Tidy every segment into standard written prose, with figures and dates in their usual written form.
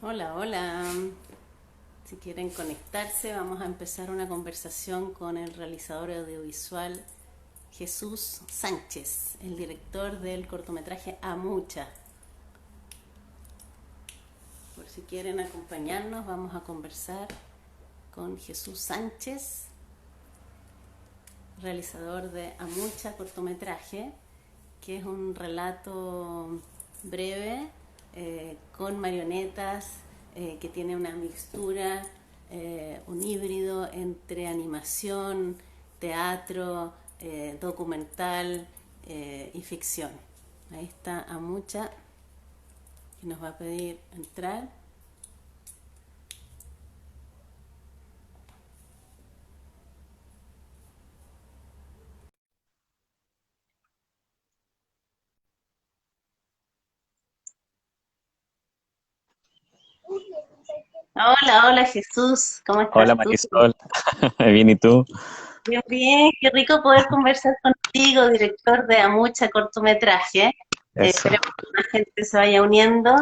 Hola, hola. Si quieren conectarse, vamos a empezar una conversación con el realizador audiovisual Jesús Sánchez, el director del cortometraje Amucha. Por si quieren acompañarnos, vamos a conversar con Jesús Sánchez, realizador de Amucha cortometraje, que es un relato breve con marionetas que tiene una mixtura, un híbrido entre animación, teatro, documental y ficción. Ahí está Amucha, que nos va a pedir entrar. Hola, hola Jesús, ¿cómo Hola estás tú? Marisol, bien, ¿y tú? Bien, bien, qué rico poder conversar contigo, director de Amucha cortometraje. Eso. Esperemos que la gente se vaya uniendo,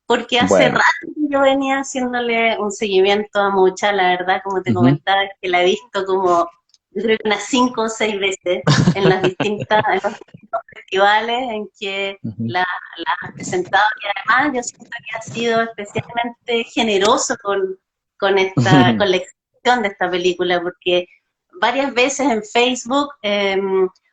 porque hace Bueno. rato que yo venía haciéndole un seguimiento a Amucha, la verdad, como te Ujú, comentaba, que la he visto como, yo creo que unas 5 o 6 veces en en los distintos festivales en que ujú. la has presentado, y además yo siento que ha sido especialmente generoso con esta colección de esta película, porque varias veces en Facebook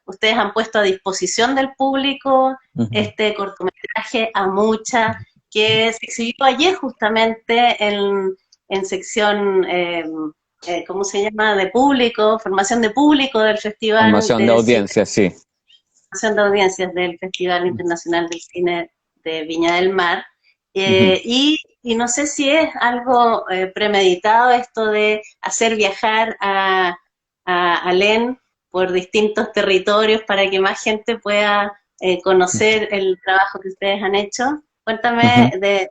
ustedes han puesto a disposición del público Ujú. este cortometraje Amucha, que se exhibió ayer justamente en sección, ¿cómo se llama?, de público, formación de público del Festival Formación de de Cine, audiencia, sí. formación de audiencias del Festival Internacional del Cine de Viña del Mar. Ujú. Y no sé si es algo premeditado esto de hacer viajar a Len por distintos territorios para que más gente pueda conocer el trabajo que ustedes han hecho. Cuéntame Ujú. de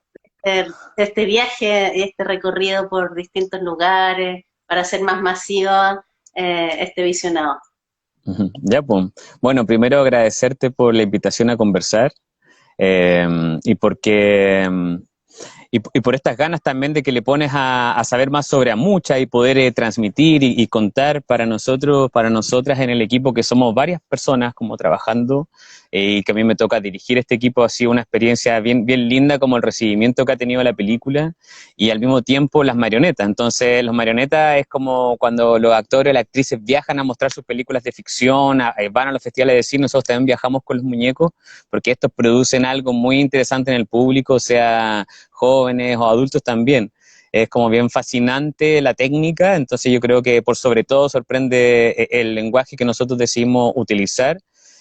este viaje y este recorrido por distintos lugares para hacer más masivo este visionado. Ujú. Ya, pues. Bueno, primero agradecerte por la invitación a conversar eh, y porque y por estas ganas también de que le pones a saber más sobre Amucha y poder transmitir y contar para nosotros, para nosotras en el equipo, que somos varias personas como trabajando y que a mí me toca dirigir este equipo. Ha sido una experiencia bien, bien linda, como el recibimiento que ha tenido la película y al mismo tiempo las marionetas. Entonces, las marionetas es como cuando los actores o las actrices viajan a mostrar sus películas de ficción, van a los festivales de cine. Nosotros también viajamos con los muñecos porque estos producen algo muy interesante en el público, o sea jóvenes o adultos también. Es como bien fascinante la técnica, entonces yo creo que por sobre todo sorprende el lenguaje que nosotros decidimos utilizar,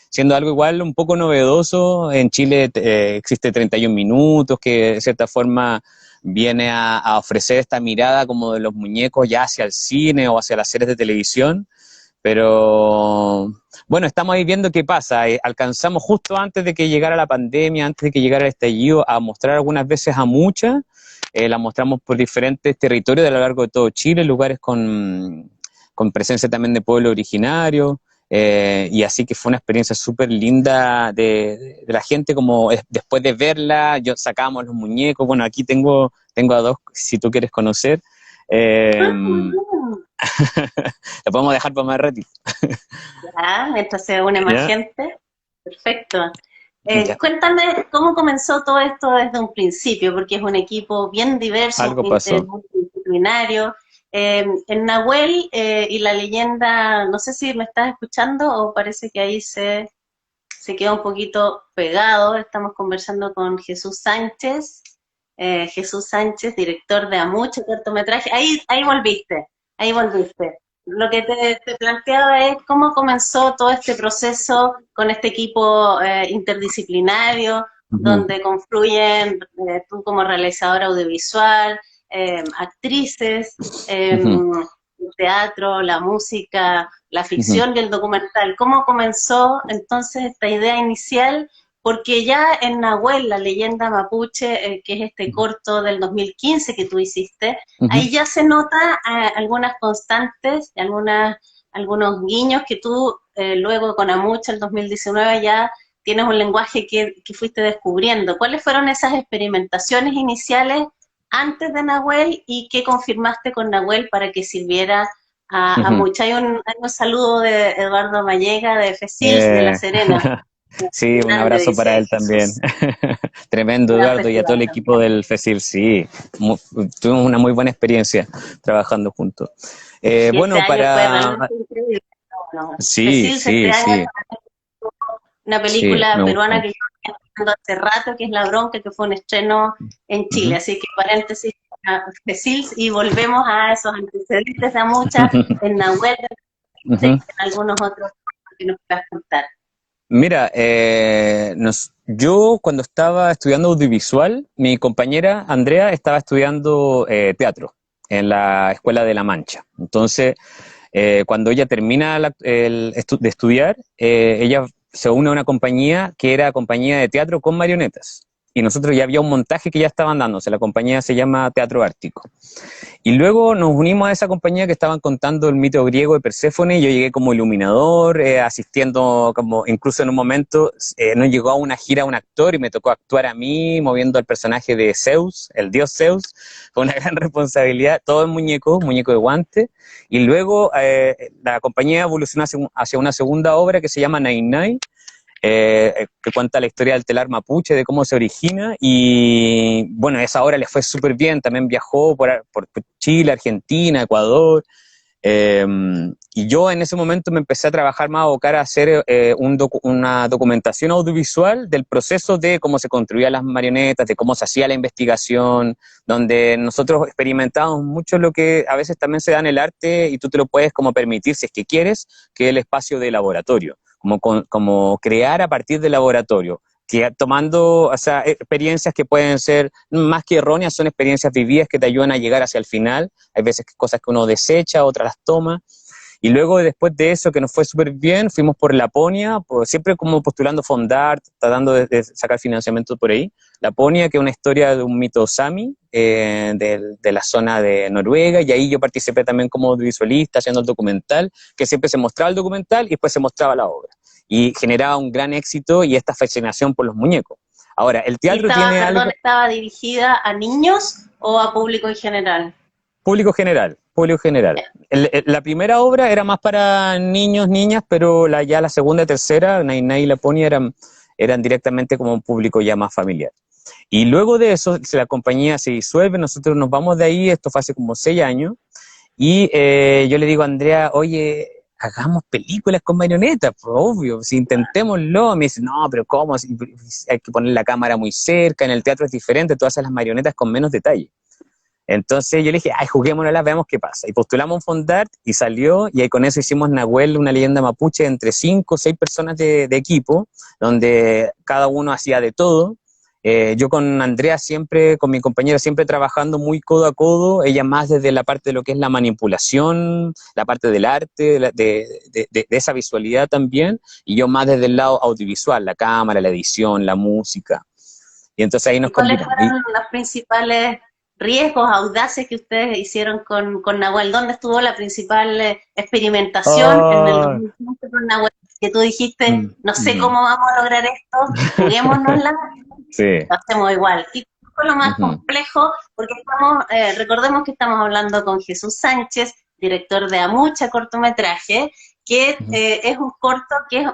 siendo algo igual un poco novedoso. En Chile existe 31 minutos, que de cierta forma viene a ofrecer esta mirada como de los muñecos ya hacia el cine o hacia las series de televisión, pero bueno, estamos ahí viendo qué pasa. Alcanzamos justo antes de que llegara la pandemia, antes de que llegara el estallido, a mostrar algunas veces a muchas. La mostramos por diferentes territorios a lo largo de todo Chile, lugares con presencia también de pueblo originario. Y así que fue una experiencia súper linda de la gente, como después de verla, yo sacábamos los muñecos. Bueno, aquí tengo a dos, si tú quieres conocer. Eh, Ah, muy bien. la podemos dejar para más ratito. Ya, mientras se une más ¿Ya? gente. Perfecto. Ya, Cuéntame cómo comenzó todo esto desde un principio, porque es un equipo bien diverso, algo pasó. multidisciplinario. En Nahuel y la leyenda, no sé si me estás escuchando o parece que ahí se queda un poquito pegado. Estamos conversando con Jesús Sánchez, director de Amucho cortometraje. Ahí volviste, ahí volviste. Lo que te planteaba es cómo comenzó todo este proceso con este equipo interdisciplinario, Ujú, donde confluyen tú como realizador audiovisual, actrices, ujú, el teatro, la música, la ujú, ficción y el documental. ¿Cómo comenzó entonces esta idea inicial? Porque ya en Nahuel, la leyenda mapuche, que es este corto del 2015 que tú hiciste, ujú, ahí ya se nota algunas constantes, algunos guiños que tú luego con Amucha el 2019 ya tienes un lenguaje que fuiste descubriendo. ¿Cuáles fueron esas experimentaciones iniciales antes de Nahuel y qué confirmaste con Nahuel para que sirviera a mucha. Hay un saludo de Eduardo Mallega de FESILS de La Eh, Serena. sí, un Grande, abrazo para dice él también. Jesús. Tremendo, Gran Eduardo, y a todo festival el equipo también. del FESIR, sí. Tuvimos una muy buena experiencia trabajando juntos. Y este Bueno, año fue para... realmente increíble. No, Sí, FESILS sí, este año, sí, una sí, película me peruana gustó. que yo venía viendo hace rato, que es La Bronca, que fue un estreno en Chile. Ujú, Así que paréntesis, FESILS, y volvemos a esos antecedentes de muchas en Nahuel y ujú. en algunos otros que nos puedas contar. Mira, yo cuando estaba estudiando audiovisual, mi compañera Andrea estaba estudiando teatro en la Escuela de La Mancha. Entonces, cuando ella termina de estudiar, ella se une a una compañía que era compañía de teatro con marionetas. Y nosotros ya había un montaje que ya estaban dándose. La compañía se llama Teatro Ártico. Y luego nos unimos a esa compañía que estaban contando el mito griego de Perséfone. Yo llegué como iluminador, asistiendo, como incluso en un momento nos llegó a una gira un actor y me tocó actuar a mí, moviendo al personaje de Zeus, el dios Zeus. Fue una gran responsabilidad, todo en muñeco, muñeco de guante. Y luego la compañía evolucionó hacia una segunda obra que se llama Nai Nai, que cuenta la historia del telar mapuche, de cómo se origina, y bueno, esa obra le fue súper bien, también viajó por Chile, Argentina, Ecuador, eh, y yo en ese momento me empecé a trabajar más a abocar a hacer una documentación audiovisual del proceso de cómo se construían las marionetas, de cómo se hacía la investigación, donde nosotros experimentábamos mucho lo que a veces también se da en el arte y tú te lo puedes como permitir si es que quieres, que es el espacio de laboratorio, como crear a partir del laboratorio, que tomando, o sea, experiencias que pueden ser más que erróneas, son experiencias vividas que te ayudan a llegar hacia el final. Hay veces que cosas que uno desecha, otras las toma. Y luego, después de eso, que nos fue súper bien, fuimos por Laponia, siempre como postulando Fondart, tratando de sacar financiamiento por ahí. Laponia, que es una historia de un mito sami, de la zona de Noruega, y ahí yo participé también como audiovisualista, haciendo el documental, que siempre se mostraba el documental y después se mostraba la obra. Y generaba un gran éxito y esta fascinación por los muñecos. Ahora, el ¿Y teatro estaba, tiene perdón, algo... estaba dirigida a niños o a público en general? Público general, público general. La primera obra era más para niños, niñas, pero ya la segunda y tercera, Nai Nai y Laponia, eran directamente como un público ya más familiar. Y luego de eso, si la compañía se disuelve, nosotros nos vamos de ahí, esto fue hace como 6 años, y yo le digo a Andrea, oye, hagamos películas con marionetas, pues obvio, si intentémoslo. Me dice, no, pero ¿cómo? Hay que poner la cámara muy cerca, en el teatro es diferente, tú haces las marionetas con menos detalle. Entonces yo le dije, ay, juguémonos, veamos qué pasa. Y postulamos un Fondart y salió, y ahí con eso hicimos Nahuel, una leyenda mapuche, entre 5 o 6 personas de equipo, donde cada uno hacía de todo. Yo con Andrea siempre, con mi compañera, siempre trabajando muy codo a codo, ella más desde la parte de lo que es la manipulación, la parte del arte, de esa visualidad también, y yo más desde el lado audiovisual, la cámara, la edición, la música. Y entonces ahí nos ¿Y cuáles combinamos. fueron los principales riesgos, audaces que ustedes hicieron con Nahuel? ¿Dónde estuvo la principal experimentación en el Oh, 2015 con Nahuel? Que tú dijiste, mm, no sé mm. cómo vamos a lograr esto, juguémonosla, Sí. lo hacemos igual. Y fue lo más Ujú, complejo, porque recordemos que estamos hablando con Jesús Sánchez, director de Amucha cortometraje, que ujú, es un corto que es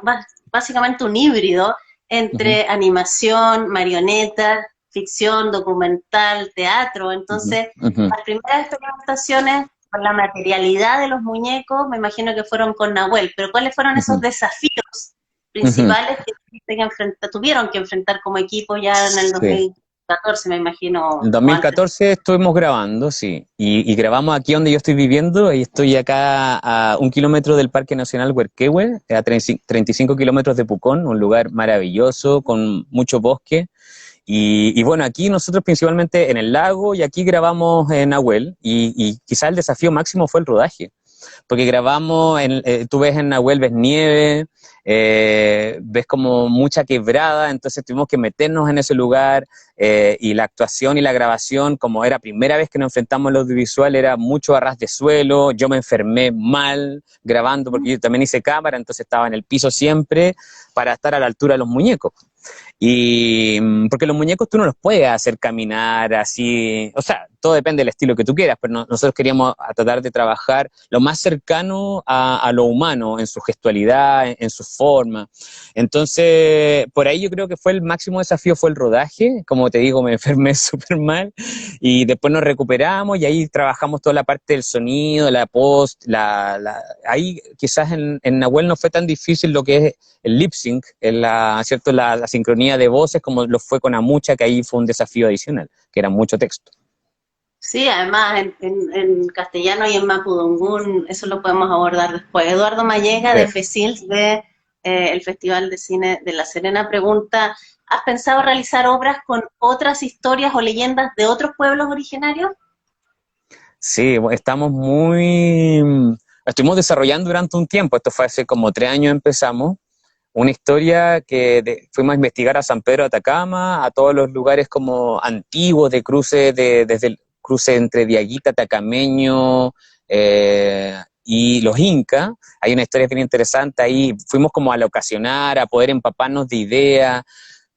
básicamente un híbrido ujú, entre animación, marionetas, ficción, documental, teatro. ujú, Entonces, ujú, las primeras experimentaciones con la materialidad de los muñecos, me imagino que fueron con Nahuel, pero ¿cuáles fueron esos ujú, desafíos ujú. principales tuvieron que enfrentar como equipo ya en el Sí. 2014, me imagino, En o antes? 2014 estuvimos grabando, sí, y grabamos aquí donde yo estoy viviendo, y estoy acá a 1 kilómetro del Parque Nacional Huerquehue, a 35 kilómetros de Pucón, un lugar maravilloso, con mucho bosque, y bueno, aquí nosotros principalmente en el lago, y aquí grabamos en Nahuel, y quizá el desafío máximo fue el rodaje, porque grabamos, tú ves en Nahuel, ves nieve, ves como mucha quebrada, entonces tuvimos que meternos en ese lugar, y la actuación y la grabación, como era primera vez que nos enfrentamos al audiovisual, era mucho a ras de suelo, yo me enfermé mal grabando, porque yo también hice cámara, entonces estaba en el piso siempre para estar a la altura de los muñecos. Y porque los muñecos tú no los puedes hacer caminar así, o sea, todo depende del estilo que tú quieras, pero nosotros queríamos tratar de trabajar lo más cercano a lo humano, en su gestualidad, en su forma. Entonces, por ahí yo creo que fue el máximo desafío, fue el rodaje. Como te digo, me enfermé súper mal y después nos recuperamos y ahí trabajamos toda la parte del sonido, la post, ahí quizás en Nahuel no fue tan difícil lo que es el lip sync, ¿cierto? La sincronía de voces, como lo fue con Amucha, que ahí fue un desafío adicional, que era mucho texto. Sí, además en castellano y en mapudungún, eso lo podemos abordar después. Eduardo Mallega de FECILS, de el Festival de Cine de La Serena, pregunta, ¿has pensado realizar obras con otras historias o leyendas de otros pueblos originarios? Sí, estuvimos desarrollando durante un tiempo, esto fue hace como 3 años empezamos, una historia que fuimos a investigar a San Pedro de Atacama, a todos los lugares como antiguos de cruce, desde el cruce entre Diaguita, Atacameño y los Incas. Hay una historia bien interesante ahí, fuimos como a locacionar, a poder empaparnos de ideas,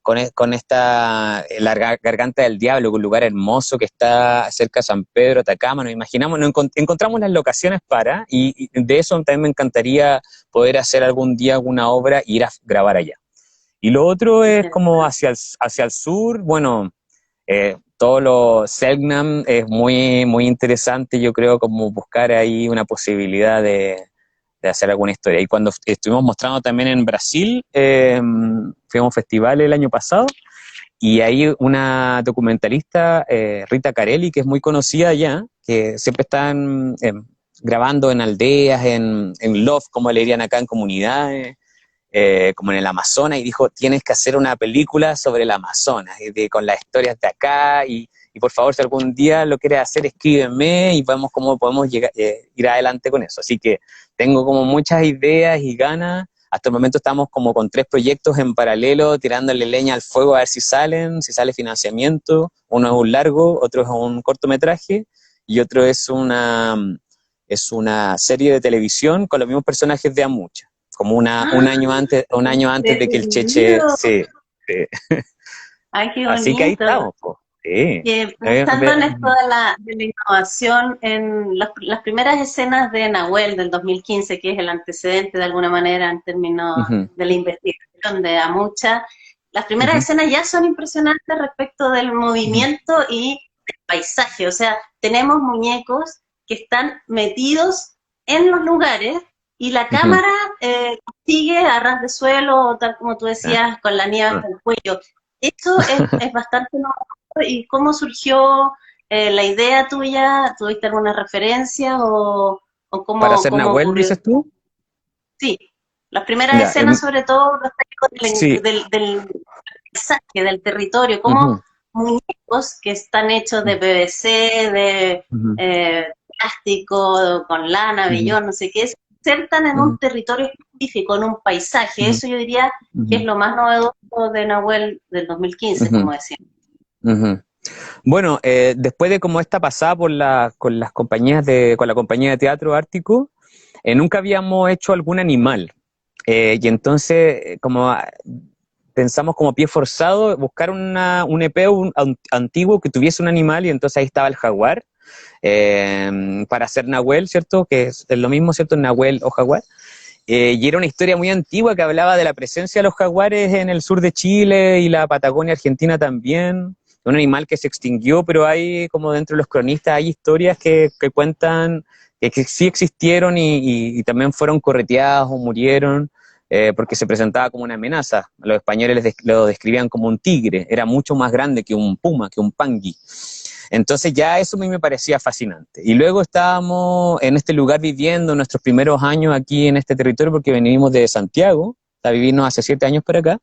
con la Garganta del Diablo, un lugar hermoso que está cerca de San Pedro, Atacama, nos imaginamos, encontramos las locaciones y de eso también me encantaría poder hacer algún día alguna obra e ir a grabar allá. Y lo otro es como hacia el sur, bueno, todo lo Selknam es muy, muy interesante, yo creo, como buscar ahí una posibilidad de hacer alguna historia. Y cuando estuvimos mostrando también en Brasil, fuimos a un festival el año pasado, y ahí una documentalista, Rita Carelli, que es muy conocida allá, que siempre están grabando en aldeas, en loft, como le dirían acá, en comunidades, como en el Amazonas, y dijo, tienes que hacer una película sobre el Amazonas, con las historias de acá, y por favor, si algún día lo quieres hacer, escríbeme y vemos cómo podemos ir adelante con eso. Así que tengo como muchas ideas y ganas. Hasta el momento estamos como con 3 proyectos en paralelo, tirándole leña al fuego a ver si sale financiamiento. Uno es un largo, otro es un cortometraje y otro es una serie de televisión con los mismos personajes de Amucha, como un año antes de que el Cheche se... Ay, qué Así que ahí bonito. estamos, pues. Sí. Pensando en esto de la innovación, en las primeras escenas de Nahuel del 2015, que es el antecedente de alguna manera en términos de la investigación de Amucha, las primeras escenas ya son impresionantes respecto del movimiento y del paisaje. O sea, tenemos muñecos que están metidos en los lugares y la cámara sigue a ras de suelo, tal como tú decías, con la nieve hasta el cuello. Eso es bastante nuevo. ¿Y cómo surgió la idea tuya? ¿Tuviste alguna referencia o ¿Para cómo, hacer cómo Nahuel, ocurrió? dices tú? Sí, las primeras Ya, escenas, sobre todo los sí. del paisaje, del territorio, como muñecos que están hechos de PVC, de plástico, con lana, vellón, no sé qué, se insertan en un territorio específico, en un paisaje. Eso yo diría que es lo más novedoso de Nahuel del 2015, como decía. Bueno, después de como esta pasada con la compañía de teatro Ártico, nunca habíamos hecho algún animal. Y entonces, como pensamos como pie forzado, buscar un EP antiguo que tuviese un animal, y entonces ahí estaba el jaguar, para hacer Nahuel, ¿cierto? Que es lo mismo, ¿cierto? Nahuel o jaguar. Y era una historia muy antigua que hablaba de la presencia de los jaguares en el sur de Chile y la Patagonia Argentina también. Un animal que se extinguió, pero hay, como dentro de los cronistas, hay historias que cuentan que sí existieron y también fueron correteados o murieron, porque se presentaba como una amenaza. Los españoles lo describían como un tigre, era mucho más grande que un puma, que un pangui. Entonces ya eso a mí me parecía fascinante. Y luego estábamos en este lugar viviendo nuestros primeros años aquí en este territorio, porque venimos de Santiago, vivirnos hace 7 años por acá,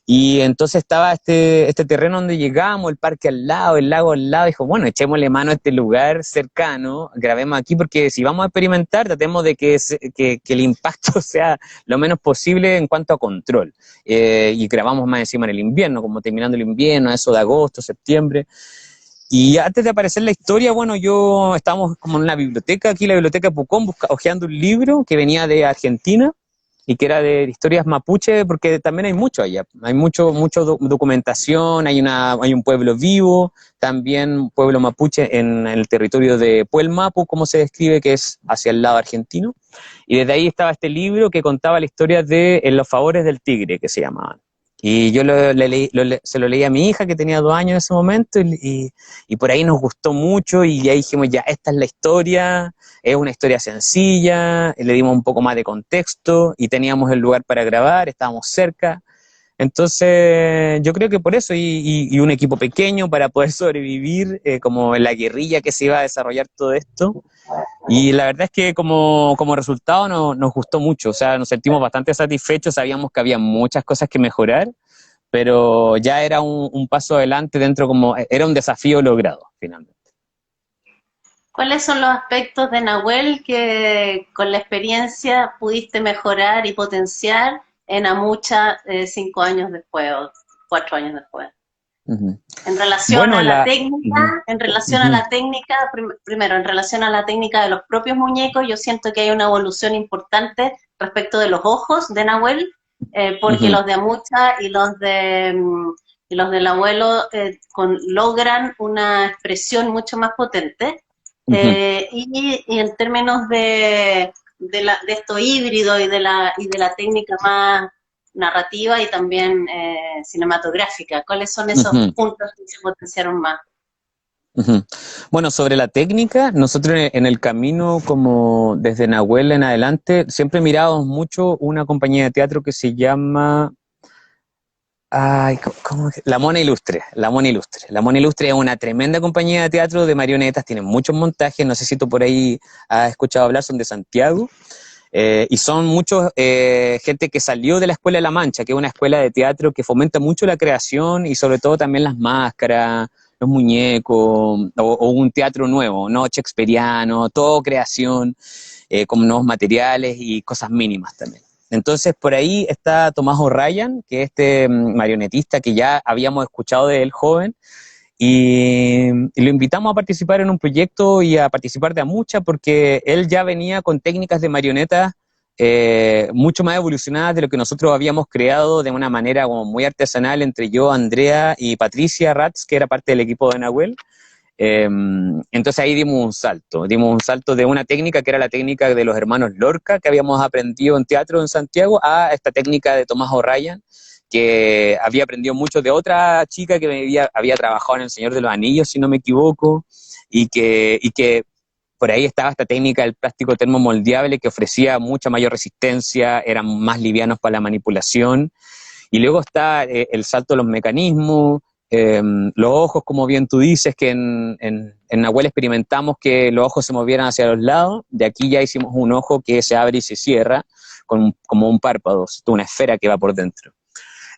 y entonces estaba este terreno donde llegamos, el parque al lado, el lago al lado, dijo, bueno, echémosle mano a este lugar cercano, grabemos aquí, porque si vamos a experimentar, tratemos de que el impacto sea lo menos posible en cuanto a control. Y grabamos más encima en el invierno, como terminando el invierno, eso de agosto, septiembre. Y antes de aparecer la historia, bueno, estábamos como en una biblioteca, aquí la biblioteca Pucón, hojeando un libro que venía de Argentina, y que era de historias mapuche, porque también hay mucho allá, hay mucho documentación, hay un pueblo vivo, también un pueblo mapuche en el territorio de Puelmapu, como se describe, que es hacia el lado argentino, y desde ahí estaba este libro que contaba la historia de En los favores del tigre, que se llamaban. Y yo se lo leí a mi hija, que tenía 2 años en ese momento, y por ahí nos gustó mucho, y ahí dijimos, ya, esta es la historia, es una historia sencilla, le dimos un poco más de contexto, y teníamos el lugar para grabar, estábamos cerca. Entonces, yo creo que por eso, y un equipo pequeño para poder sobrevivir, como en la guerrilla que se iba a desarrollar todo esto. Y la verdad es que como resultado nos gustó mucho, o sea, nos sentimos bastante satisfechos, sabíamos que había muchas cosas que mejorar, pero ya era un paso adelante dentro, como era un desafío logrado, finalmente. ¿Cuáles son los aspectos de Nahuel que con la experiencia pudiste mejorar y potenciar en Amucha 5 años después o 4 años después? Uh-huh. En relación Bueno, a la técnica, en relación a uh-huh. la técnica, primero, en relación a la técnica de los propios muñecos, yo siento que hay una evolución importante respecto de los ojos de Nahuel, porque Uh-huh. los de Amucha y los del abuelo logran una expresión mucho más potente. Uh-huh. Y en términos de esto híbrido y de la técnica más narrativa y también cinematográfica, ¿cuáles son esos Uh-huh. puntos que se potenciaron más? Uh-huh. Bueno, sobre la técnica, nosotros en el camino, como desde Nahuel en adelante, siempre mirábamos mucho una compañía de teatro que se llama... Ay, ¿cómo? La Mona Ilustre, La Mona Ilustre. La Mona Ilustre es una tremenda compañía de teatro de marionetas, tienen muchos montajes, no sé si tú por ahí has escuchado hablar, son de Santiago, y son muchos gente que salió de la Escuela de La Mancha, que es una escuela de teatro que fomenta mucho la creación y sobre todo también las máscaras, los muñecos, o un teatro nuevo, ¿no? Shakespeariano, todo creación, con nuevos materiales y cosas mínimas también. Entonces, por ahí está Tomás O'Ryan, que es este marionetista que ya habíamos escuchado de él joven, y lo invitamos a participar en un proyecto y a participar de Amucha, porque él ya venía con técnicas de marionetas mucho más evolucionadas de lo que nosotros habíamos creado de una manera como muy artesanal entre yo, Andrea y Patricia Ratz, que era parte del equipo de Nahuel. Entonces ahí dimos un salto de una técnica que era la técnica de los hermanos Lorca, que habíamos aprendido en teatro en Santiago, a esta técnica de Tomás O'Ryan, que había aprendido mucho de otra chica que había trabajado en El Señor de los Anillos, si no me equivoco, y que por ahí estaba esta técnica del plástico termomoldeable que ofrecía mucha mayor resistencia, eran más livianos para la manipulación. Y luego está el salto de los mecanismos, los ojos, como bien tú dices, que en Nahuel experimentamos que los ojos se movieran hacia los lados. De aquí ya hicimos un ojo que se abre y se cierra, como un párpado, una esfera que va por dentro.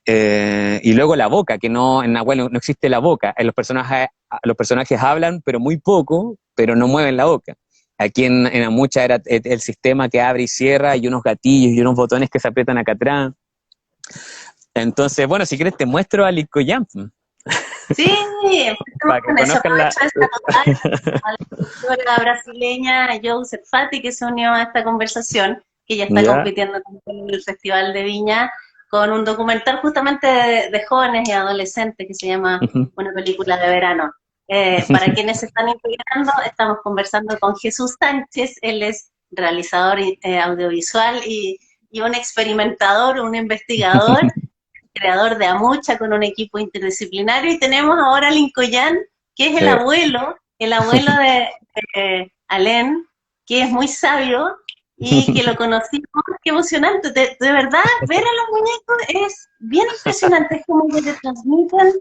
Y luego la boca, que no, en Nahuel no existe la boca. Los personajes hablan, pero muy poco, pero no mueven la boca. Aquí en Amucha era el sistema que abre y cierra, y unos gatillos y unos botones que se aprietan acá atrás. Entonces, bueno, si quieres te muestro a Licoyam. Sí, empecemos Para que con eso. conozcan la... Aprovecho de saludar a la escritora brasileña Joe Fati, que se unió a esta conversación, que ya está ¿Ya? compitiendo en el Festival de Viña con un documental justamente de jóvenes y adolescentes que se llama Uh-huh. Una película de verano. Para quienes se están integrando, estamos conversando con Jesús Sánchez, él es realizador audiovisual y un experimentador, un investigador, creador de Amucha con un equipo interdisciplinario, y tenemos ahora a Lincoyan, que es el abuelo de Alén, que es muy sabio y que lo conocimos. Qué emocionante, de verdad, ver a los muñecos es bien impresionante, es como que te transmiten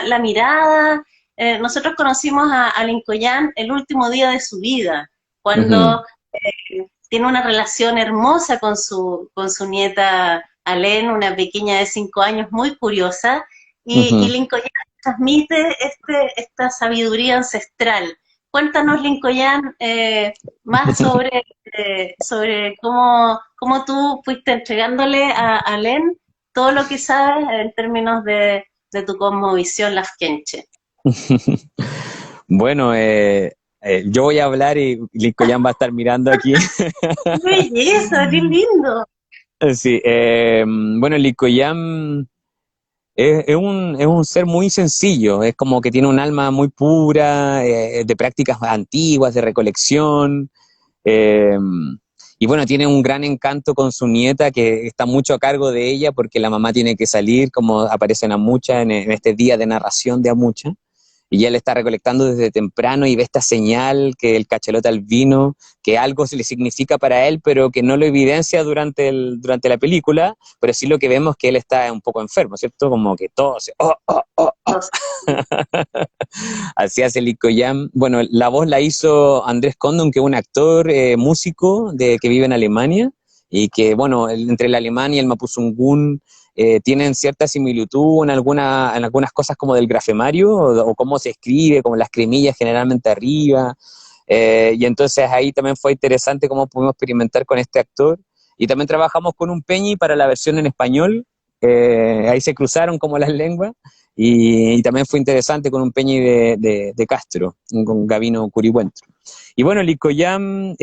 la mirada. Nosotros conocimos a Lincoyan el último día de su vida, Uh-huh. cuando tiene una relación hermosa con su nieta Alén, una pequeña de 5 años muy curiosa, y Uh-huh. Lincoln transmite esta sabiduría ancestral. Cuéntanos, Lincoln, más sobre cómo tú fuiste entregándole a Alén todo lo que sabes en términos de tu cosmovisión lafkenche. Bueno, yo voy a hablar y Licoyam va a estar mirando aquí. ¡Qué belleza! ¡Qué lindo! Sí, bueno, Licoyam es un ser muy sencillo, es como que tiene un alma muy pura, de prácticas antiguas, de recolección, eh, y bueno, tiene un gran encanto con su nieta que está mucho a cargo de ella porque la mamá tiene que salir, como aparece en Amucha, en este día de narración de Amucha. Y ya le está recolectando desde temprano y ve esta señal que el cachalote albino, que algo se le significa para él, pero que no lo evidencia durante la película, pero sí lo que vemos es que él está un poco enfermo, ¿cierto? Como que todo se... Oh, oh, oh, oh. Así hace Licoyam. Bueno, la voz la hizo Andrés Condon, que es un actor, músico que vive en Alemania, y que, bueno, entre el alemán y el mapuzungún tienen cierta similitud en algunas cosas como del grafemario, o cómo se escribe, como las cremillas generalmente arriba, y entonces ahí también fue interesante cómo pudimos experimentar con este actor, y también trabajamos con un Peñi para la versión en español, ahí se cruzaron como las lenguas, y también fue interesante con un Peñi de Castro, con Gavino Curibuentro. Y bueno, Licoyam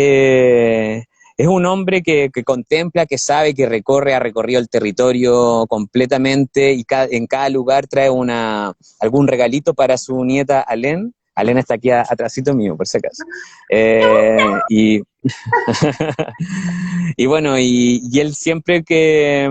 es un hombre que contempla, que sabe, que recorre, ha recorrido el territorio completamente y en cada lugar trae algún regalito para su nieta Alén. Alén está aquí atrásito mío, por si acaso. Y y bueno, y él siempre que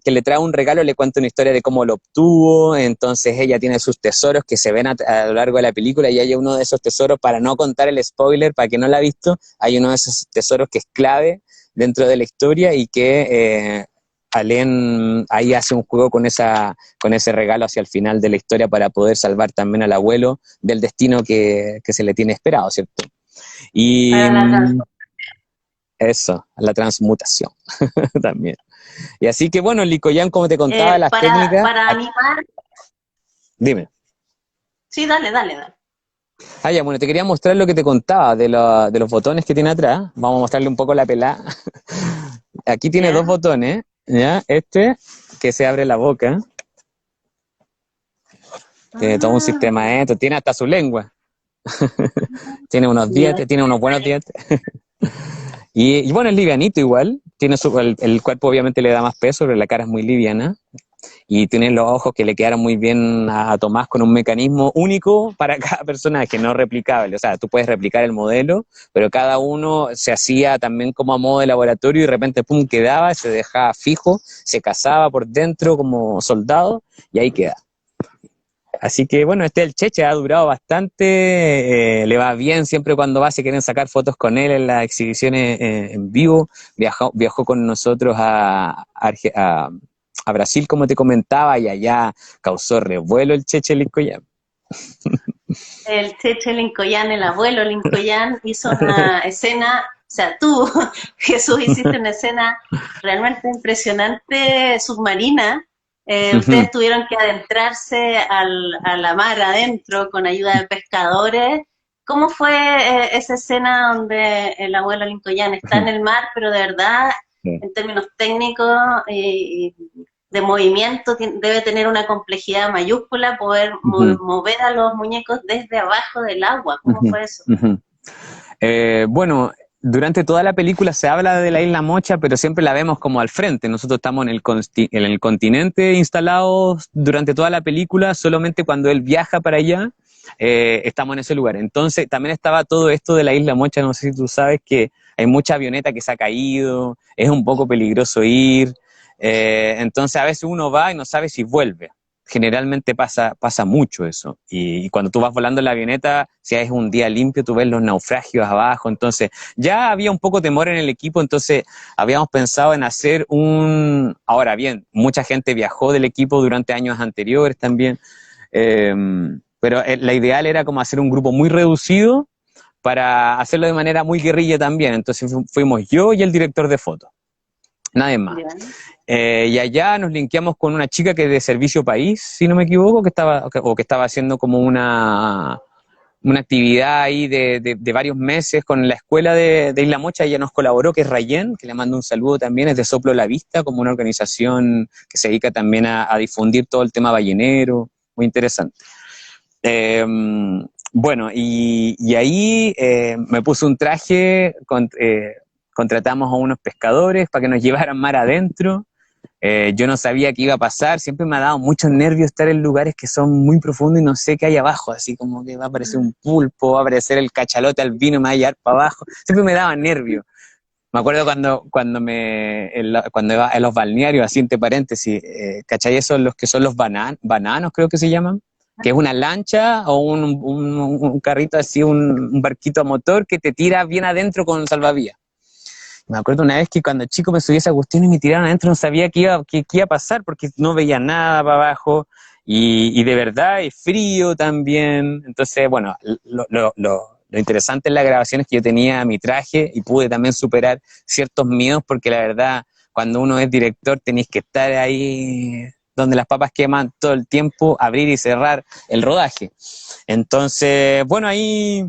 le trae un regalo le cuenta una historia de cómo lo obtuvo, entonces ella tiene sus tesoros que se ven a lo largo de la película y hay uno de esos tesoros, para no contar el spoiler, para que no la ha visto, hay uno de esos tesoros que es clave dentro de la historia y que Alén ahí hace un juego con ese regalo hacia el final de la historia para poder salvar también al abuelo del destino que se le tiene esperado, ¿cierto? Y Para la trans- eso, la transmutación también. Y así que bueno, Licoyan, como te contaba, las técnicas, para animar, dime. sí, dale, dale, dale. Ah, ya, bueno, te quería mostrar lo que te contaba de los botones que tiene atrás. Vamos a mostrarle un poco la pelada. Aquí tiene dos ¿Ya? botones, ¿ya? Este, que se abre la boca, tiene todo un Ah, sistema de esto, tiene hasta su lengua, tiene unos ya. dientes, tiene unos buenos dientes. Y bueno, es livianito igual, el cuerpo obviamente le da más peso, pero la cara es muy liviana. Y tiene los ojos que le quedaron muy bien a Tomás con un mecanismo único para cada personaje, no replicable. O sea, tú puedes replicar el modelo, pero cada uno se hacía también como a modo de laboratorio y de repente, pum, quedaba, se dejaba fijo, se casaba por dentro como soldado y ahí queda. Así que bueno, el Cheche ha durado bastante, le va bien siempre cuando va, se quieren sacar fotos con él en las exhibiciones en vivo. Viajó con nosotros a Brasil, como te comentaba, y allá causó revuelo el Cheche Licoya. El Cheche Lincoyan, el abuelo Lincoyan, hizo una escena, o sea, tú, Jesús, hiciste una escena realmente impresionante, submarina. Ustedes tuvieron que adentrarse a la mar adentro con ayuda de pescadores. ¿Cómo fue esa escena donde el abuelo Lincoln está en el mar, pero de verdad, en términos técnicos y de movimiento, debe tener una complejidad mayúscula poder mover a los muñecos desde abajo del agua? ¿Cómo fue eso? Bueno, durante toda la película se habla de la isla Mocha, pero siempre la vemos como al frente. Nosotros estamos en el continente instalados durante toda la película, solamente cuando él viaja para allá, estamos en ese lugar. Entonces también estaba todo esto de la isla Mocha, no sé si tú sabes que hay mucha avioneta que se ha caído, es un poco peligroso ir, entonces a veces uno va y no sabe si vuelve. Generalmente pasa mucho eso. Y cuando tú vas volando en la avioneta, si es un día limpio, tú ves los naufragios abajo. Entonces, ya había un poco temor en el equipo, entonces habíamos pensado en hacer Ahora bien, mucha gente viajó del equipo durante años anteriores también, eh, pero la ideal era como hacer un grupo muy reducido para hacerlo de manera muy guerrilla también. Entonces fuimos yo y el director de foto, nadie más. Bien. Y allá nos linkeamos con una chica que es de Servicio País, si no me equivoco, que estaba haciendo como una actividad ahí de varios meses con la escuela de Isla Mocha. Ella nos colaboró, que es Rayen, que le mando un saludo también, es de Soplo la Vista, como una organización que se dedica también a difundir todo el tema ballenero, muy interesante. Eh, bueno, y ahí me puse un traje contratamos a unos pescadores para que nos llevaran mar adentro. Yo no sabía qué iba a pasar, siempre me ha dado muchos nervios estar en lugares que son muy profundos y no sé qué hay abajo, así como que va a aparecer un pulpo, va a aparecer el cachalote albino, me va a llevar para abajo, siempre me daba nervios. Me acuerdo cuando iba a los balnearios, así entre paréntesis, ¿cachai? Esos los que son los bananos, creo que se llaman, que es una lancha o un carrito así, un barquito a motor que te tira bien adentro con salvavidas. Me acuerdo una vez que cuando chico me subí a esa cuestión y me tiraron adentro, no sabía qué iba a pasar porque no veía nada para abajo y de verdad es frío también. Entonces, bueno, lo interesante en la grabación es que yo tenía mi traje y pude también superar ciertos miedos porque la verdad, cuando uno es director tenéis que estar ahí donde las papas queman todo el tiempo, abrir y cerrar el rodaje. Entonces, bueno, ahí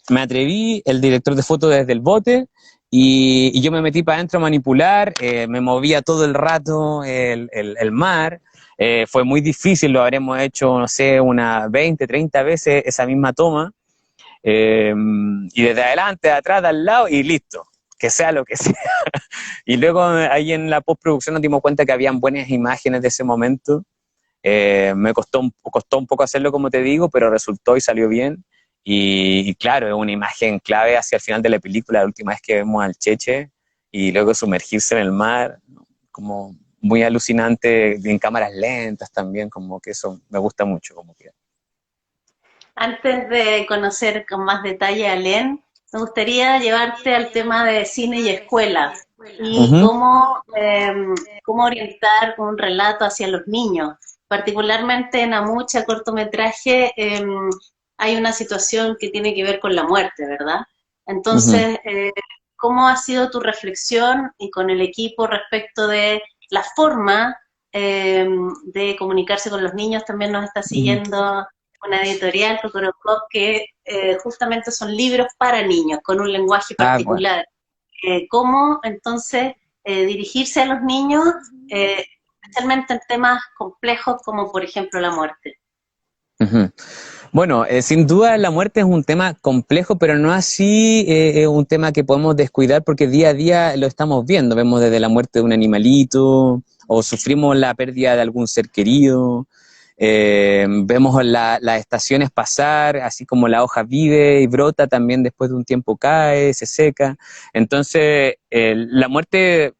me atreví, el director de foto desde el bote, y yo me metí para adentro a manipular, me movía todo el rato el mar, fue muy difícil, lo habremos hecho, no sé, unas 20, 30 veces esa misma toma, y desde adelante, de atrás, de al lado, y listo, que sea lo que sea. Y luego ahí en la postproducción nos dimos cuenta que habían buenas imágenes de ese momento, me costó un poco hacerlo como te digo, pero resultó y salió bien. Y claro, es una imagen clave hacia el final de la película, la última vez que vemos al Cheche y luego sumergirse en el mar, como muy alucinante, en cámaras lentas también, como que eso me gusta mucho. Como que. Antes de conocer con más detalle a Len, me gustaría llevarte al tema de cine y escuela y Ujú, cómo orientar un relato hacia los niños. Particularmente en Amucha, cortometraje, hay una situación que tiene que ver con la muerte, ¿verdad? ujú. Entonces, ¿cómo ha sido tu reflexión y con el equipo respecto de la forma de comunicarse con los niños? También nos está Ujú. siguiendo una editorial, Cocorocop, que justamente son libros para niños, con un lenguaje Ah, bueno. particular. ¿Cómo entonces dirigirse a los niños, especialmente en temas complejos como por ejemplo la muerte? Ujú. Bueno, sin duda la muerte es un tema complejo, pero no así un tema que podemos descuidar porque día a día lo estamos viendo. Vemos desde la muerte de un animalito o sufrimos la pérdida de algún ser querido. Vemos las estaciones pasar, así como la hoja vive y brota, también después de un tiempo cae, se seca. Entonces, la muerte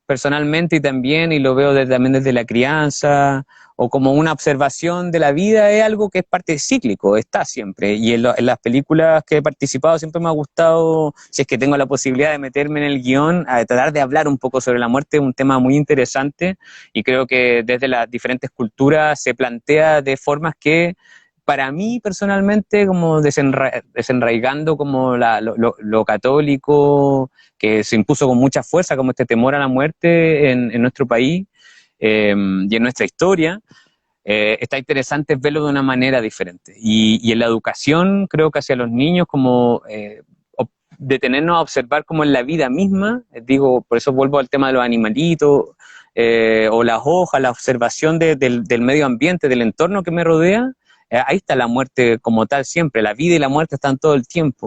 personalmente y también, y lo veo también desde la crianza, o como una observación de la vida, es algo que es parte cíclico, está siempre. Y en las películas que he participado siempre me ha gustado, si es que tengo la posibilidad de meterme en el guión, a tratar de hablar un poco sobre la muerte, es un tema muy interesante, y creo que desde las diferentes culturas se plantea de formas que para mí personalmente, como desenraigando como lo católico, que se impuso con mucha fuerza, como este temor a la muerte en nuestro país y en nuestra historia, está interesante verlo de una manera diferente. Y en la educación, creo que hacia los niños, como detenernos a observar como en la vida misma, digo, por eso vuelvo al tema de los animalitos, o las hojas, la observación del medio ambiente, del entorno que me rodea, ahí está la muerte como tal siempre, la vida y la muerte están todo el tiempo.